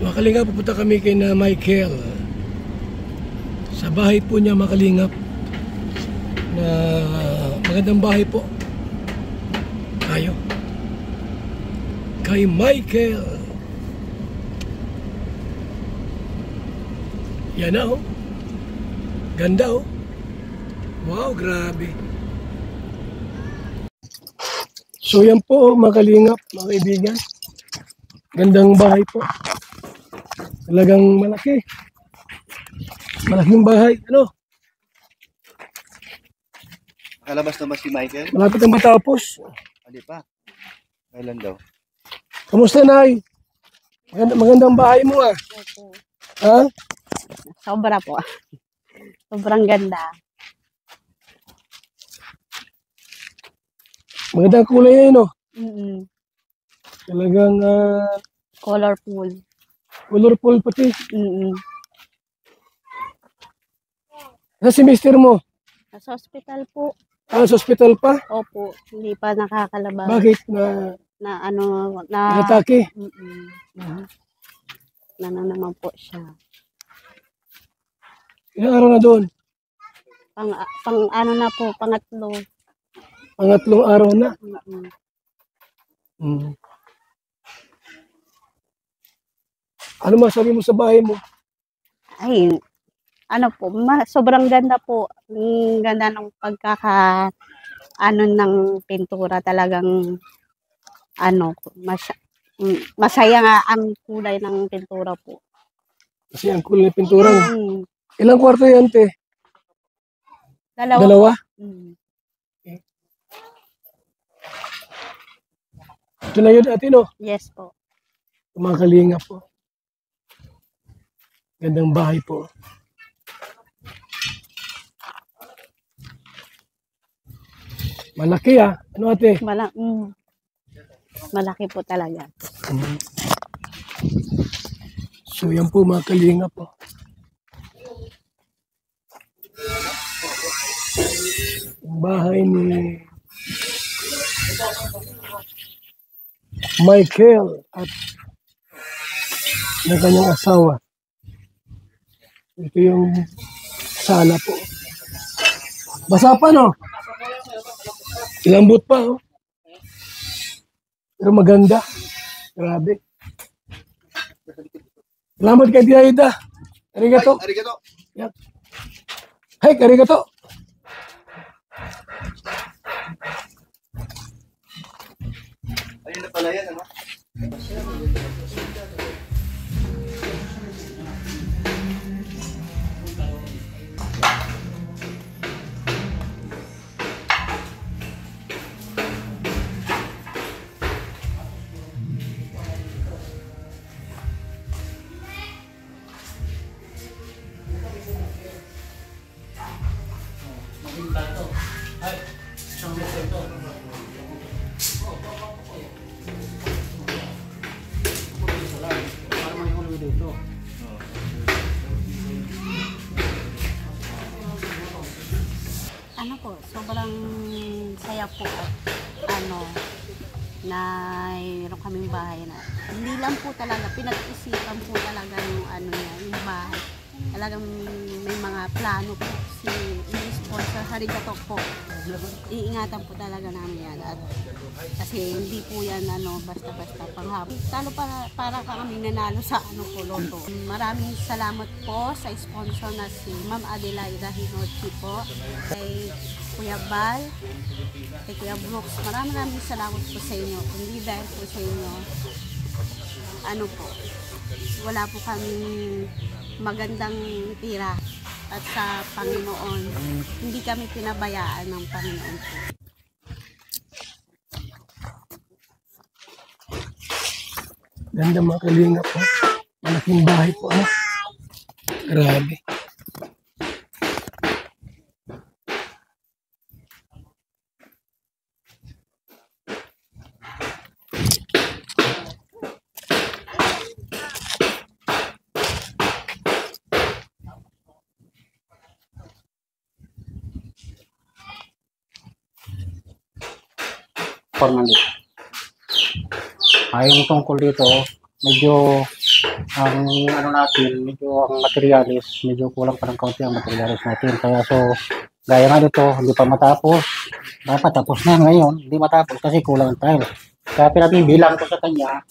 Mga kalingap, pupunta kami kay na Michael. Sa bahay po niya, mga kalingap, na magandang bahay po. Tayo. Kay Michael. Yan na oh. Ganda oh. Wow, grabe. So yan po mga kalingap, mga kaibigan. Gandang bahay po. Talagang malaki. Malaking bahay. Ano? Kalabas na ba si Michael? Malapit ang matapos. Hindi pa. Kailan daw? Kamusta, Nay? Magandang bahay mo ah. Opo. Ha? Sobra po. Sobrang ganda. Magandang kulay yun, no? Talagang Colorful. colorful pati. Nasa si mister mo? Sa hospital po. Sa hospital pa? Opo. Hindi pa nakakalabas. Bakit? Na Natake? Na naman po siya. Ilang araw na doon? Pang ano na po, pangatlo. Pangatlong araw na. Ano masabi mo sa bahay mo? Ay, ano po, sobrang ganda po. Ang ganda ng ano ng pintura, talagang ano, masaya nga ang kulay ng pintura po. Kasi ang kulay ng pintura. Ilang kwarto yan, te? Dalawa? Okay. Ito na yun, ate, no? Yes po. Mga kalingap po. Gandang bahay po. Malaki ah. Ano ate? Malaki po talaga. So yan po mga kalingap po. Ang bahay ni Michael at ng kanyang asawa. Ito yung sala po. Basa pa, no? Lambot pa, oh. Pero maganda. Grabe. Salamat kay Diaida. Arigato. Arigato. Yan. Hey, arigato. Ayun na pala yan, ano? Ano po, sobrang saya po at ano, na mayroon kaming bahay na hindi lang po talaga, pinag-isipan po talaga yung ano niya, yung bahay. Talagang may mga plano po si sponsor sa Arigato po. Iingatan po talaga namin yan. At kasi hindi po yan ano, basta-basta panghapon. Talo para kami nanalo sa ano po, loto. Maraming salamat po sa sponsor na si Ma'am Adelaida Hinochi po. Kay Kuya Bal, kay Kuya Brooks. Maraming salamat po sa inyo. Hindi dahil po sa inyo, ano po, wala po kaming magandang tira. At sa Panginoon, hindi kami pinabayaan ng Panginoon po. Ganda mga kalingap po. Malaking bahay po. Ano? Grabe. Yung tungkol dito, medyo ang ano natin, medyo ang materialis, medyo kulang pa ng kaunti ang materialis natin. Kaya so, gaya nga dito, hindi pa matapos. Dapat tapos na ngayon, hindi matapos kasi kulang ang tiles. Kaya pinabibilang ko sa kanya,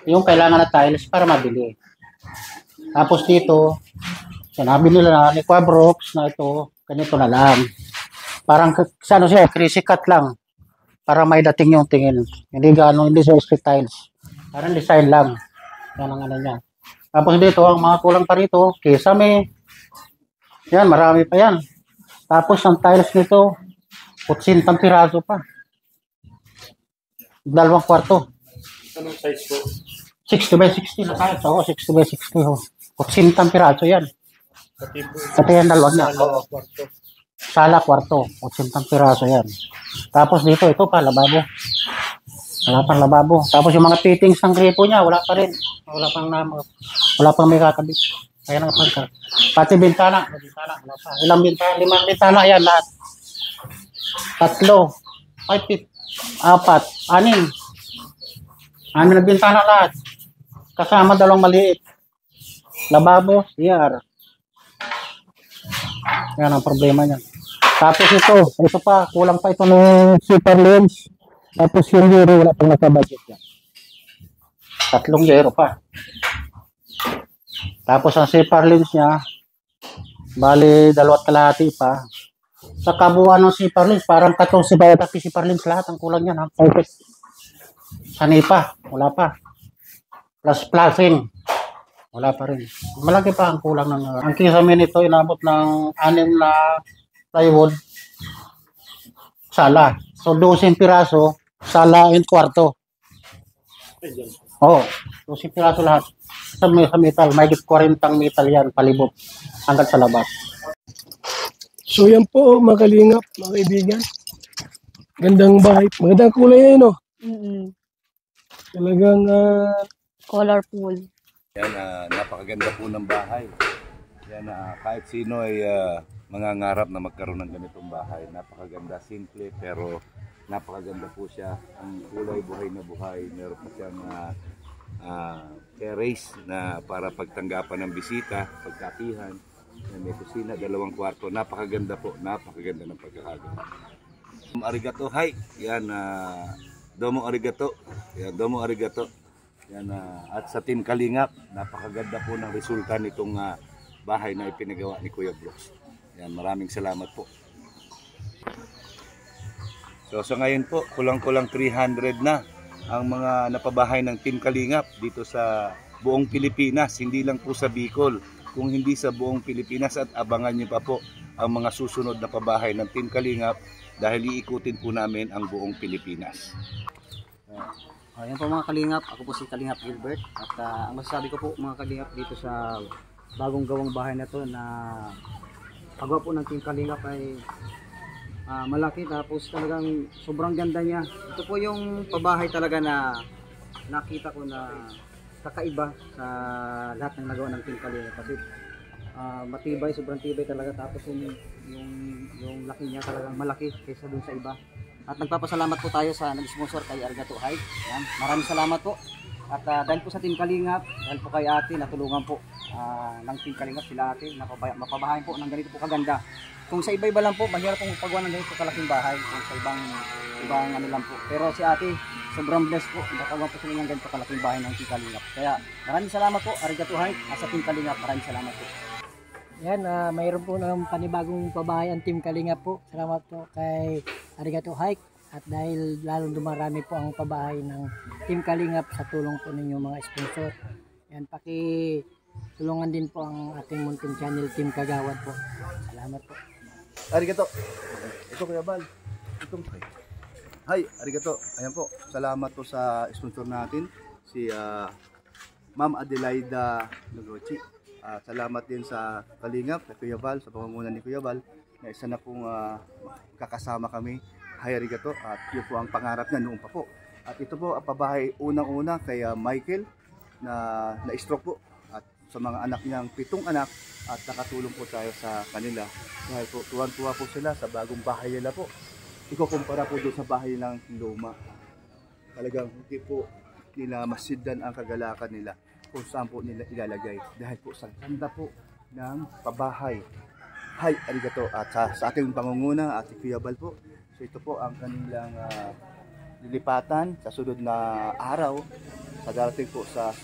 yung kailangan na tiles para mabili. Tapos dito, sinabi nila ni Quabrox na ito, ganito na lang. Parang sa ano siya, crazy cut lang. Para may dating yung tingin. Hindi gano'n, hindi siya straight tiles. Parang design lang. Yan ang ano niya. Tapos dito, ang mga kulang pa rito, kisame. Yan, marami pa yan. Tapos ang tiles nito, 80 piraso pa. 2 kwarto. Anong size po? 60 by 60 na tiles. Oo, 60 by 60. Oh. 80 piraso yan. Pati yan dalawang niya. Oo. Sala, kwarto. 80 piraso yan. Tapos dito, ito pa, lababo. Wala pang lababo. Tapos yung mga fittings ng gripo niya, wala pa rin. Wala pang may kakabit. Kaya nang pagka. Pati bintana. Wala pa. Ilang bintana? 5 bintana yan lahat. 3, 5 feet, 4, 6. 6 na bintana lahat. Kasama 2 maliit. Lababo, CR. Yan ang problema niya. Tapos ito pa, kulang pa ito ng super lens. Tapos yung euro, wala pang nasa budget yan. 3 euro pa. Tapos ang super lens niya, bali 2.5 pa. Sa kabuuan ng super lens, parang 14 ba yung super lens lahat. Ang kulang yan. Perfect. Sani pa, wala pa. Plus flashing, wala pa rin. Malaki pa ang kulang ng ang kisame nito, inabot ng 6 na plywood sala. So 12 piraso, sala and kwarto. Oo, 12 piraso lahat. Sa metal, may 40 metal yan, palibot hanggang sa labas. So yan po, mga kalingap, mga kaibigan. Gandang bahay. Magandang kulay yan, no? Talagang Colorful. Yan, napakaganda po ng bahay. Yan, kahit sino ay mangangarap na magkaroon ng ganitong bahay. Napakaganda, simple, pero napakaganda po siya. Ang kulay, buhay na buhay. Meron po siyang terrace na para pagtanggapan ng bisita, pagkapihan. Yan, may kusina, 2 kwarto. Napakaganda po, napakaganda ng pagkakaganda. Arigato, hi! Yan, domo arigato. Yan, domo arigato. Yan, at sa Team Kalingap, napakaganda po ng resulta nitong bahay na ipinagawa ni Kuya Brooks. Yan, maraming salamat po. So ngayon po, kulang-kulang 300 na ang mga napabahay ng Team Kalingap dito sa buong Pilipinas, hindi lang po sa Bicol, kung hindi sa buong Pilipinas, at abangan niyo pa po ang mga susunod na pabahay ng Team Kalingap dahil iikutin po namin ang buong Pilipinas. Ayan po mga kalingap, ako po si Kalingap Gilbert at ang masasabi ko po mga kalingap dito sa bagong gawang bahay na to na paggawa po ng Team Kalingap ay malaki, tapos talagang sobrang ganda niya. Ito po yung pabahay talaga na nakita ko na kakaiba sa lahat ng nagawa ng Team Kalingap kasi matibay, sobrang tibay talaga, tapos yung laki niya talagang malaki kaysa dun sa iba. At nagpapasalamat po tayo sa nag-sponsor kay Arigato Height. Yan, maraming salamat po. At dahil po sa Team Kalingap, dahil po kay ate, natulungan po ng Team Kalingap sila ate, mapabahayan po ng ganito po kaganda. Kung sa iba-iba lang po, mahirap pong paggawa ng ganito kalaking bahay. Kung sa ibang ano lang po. Pero si ate, sobrang blessed po. Nakagawa po sila ng ganito kalaking bahay ng Team Kalingap. Kaya maraming salamat po, Arigato Height, sa Team Kalingap. Maraming salamat po. Yan, mayroon po ng panibagong pabahay ang Team Kalingap po. Salamat po kay Arigato Hike. At dahil lalong dumarami po ang pabahay ng Team Kalingap sa tulong po ninyo mga sponsor. Yan, tulungan din po ang ating munting channel Team Kagawad po. Salamat po. Arigato. Ito Kuya Bal. Hi, arigato. Ayan po. Salamat po sa sponsor natin, si Ma'am Adelaida Nogochi. Salamat din sa Kalingap, kay Kuya Val, sa pamumuno ni Kuya Val, na isa na pong kakasama kami. Hi, arigato. At yun po ang pangarap niya noon pa po. At ito po ang pabahay unang-una kay Michael na na-stroke po. At sa mga anak niyang 7 anak, at nakatulong po tayo sa kanila. Dahil po tuwan-tuwa po sila sa bagong bahay nila po. Ikukumpara po doon sa bahay nilang luma. Talagang hindi po nila masiddan ang kagalakan nila. kung saan po nila ilalagay dahil po sa ganda po ng pabahay. Hay, arigato. At sa ating pangunguna, Ate Kuya Bal po. So ito po ang kanilang lilipatan sa sunod na araw. Sa darating po sa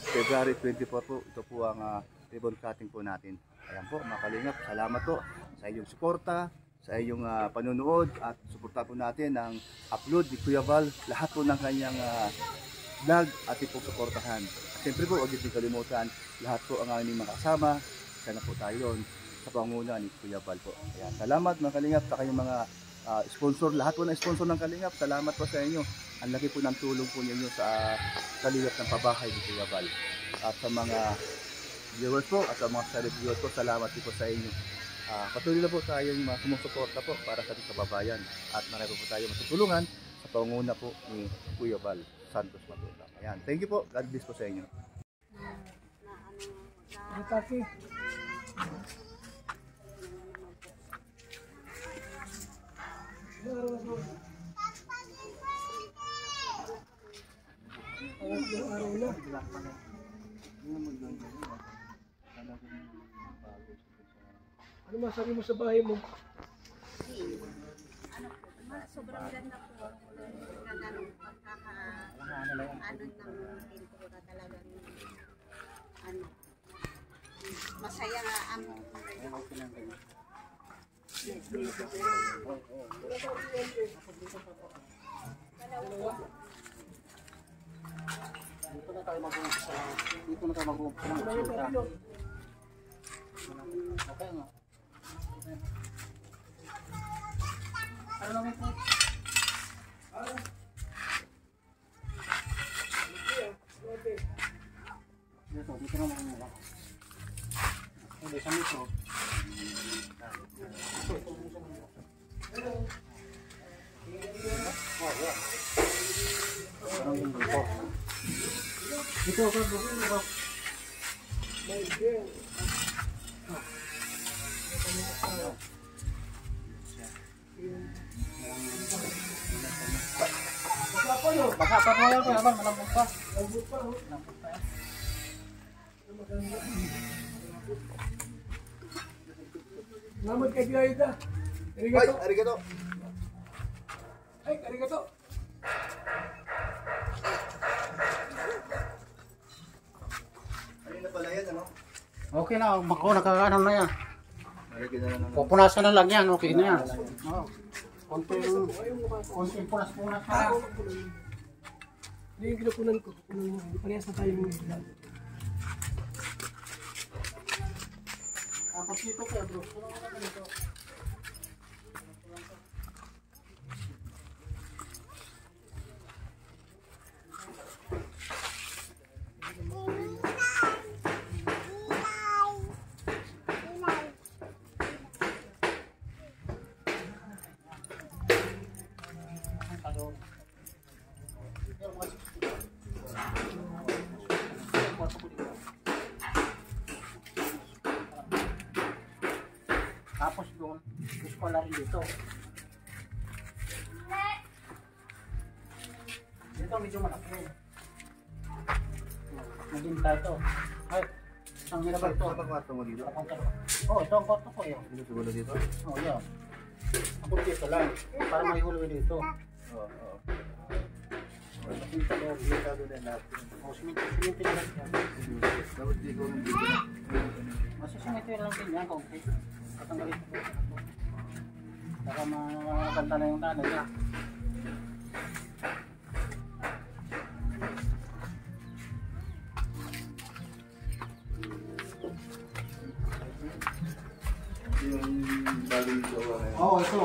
February 24 po, ito po ang ribbon cutting po natin. Ayan po, mga kalingap, salamat po sa inyong suporta, sa iyong panonood at suporta po natin ang upload ni Kuya Val, lahat po ng kanyang vlog at pong suportahan. At siyempre po, huwag niyo kalimutan, lahat po ang aming makasama, sana po tayo doon sa panguna ni Kuya Val po. Ayan, salamat mga kalingap sa kayong mga sponsor, lahat po ng sponsor ng kalingap, salamat po sa inyo. Ang laki po ng tulong po ninyo sa kalingap ng pabahay ni Kuya Val. At sa mga viewers po at sa mga silent viewers po, salamat po sa inyo. Patuloy na po tayong sumusuporta po para sa ating kababayan at marami po tayo matutulungan sa pangunguna po ni Kuya Val Santos Matula. Ayan, thank you po. God bless po sa inyo. Ano masabi mo sa bahay mo? Sobrang ganda po. Ganun pagkaka ng pintura talagang masaya nga ang Dito na tayo mag-uumpisa. Dito na tayo mag-uumpisa ng resulta. Okay nga. Ano naman po? Dito na mag-uumpisa. Hindi, sa mito. Parang hindi po. Dito ka, dito. Baka pa mo yan, naman malambot pa. Malambot pa, oh. Malambot pa yan. Salamat kay Biayda. Arigato. Arigato. Ay, arigato. Ayun na pala yan, ano? Okay na, bako nakakaano na yan. Nalagyan na lang. Pupunasan na lang yan, okay na yan. Oo. Konting punas-punas na lang. Hindi yung kinukunan ko. Hindi parehas na tayo ng vlog. Tapos dito kaya bro, ano na dito? Tapos doon, gusto ko lang dito. Dito medyo malaki. Maging tayo. Ay, isang minabal to. Sa kwarto mo dito? Oh, ito ang kwarto ko yun. Dito siguro dito? Oh, yan. Ako dito lang. Para may hulog dito. Oo, oo. Dito ko, dito na natin. Oh, siminto na lang yan. Dapat di ko nung dito. Masisimito lang din yan, kung katanggalin ko po. Baka maganda na yung nanay niya. Yung bagay yung gawa ngayon. Oo, ito.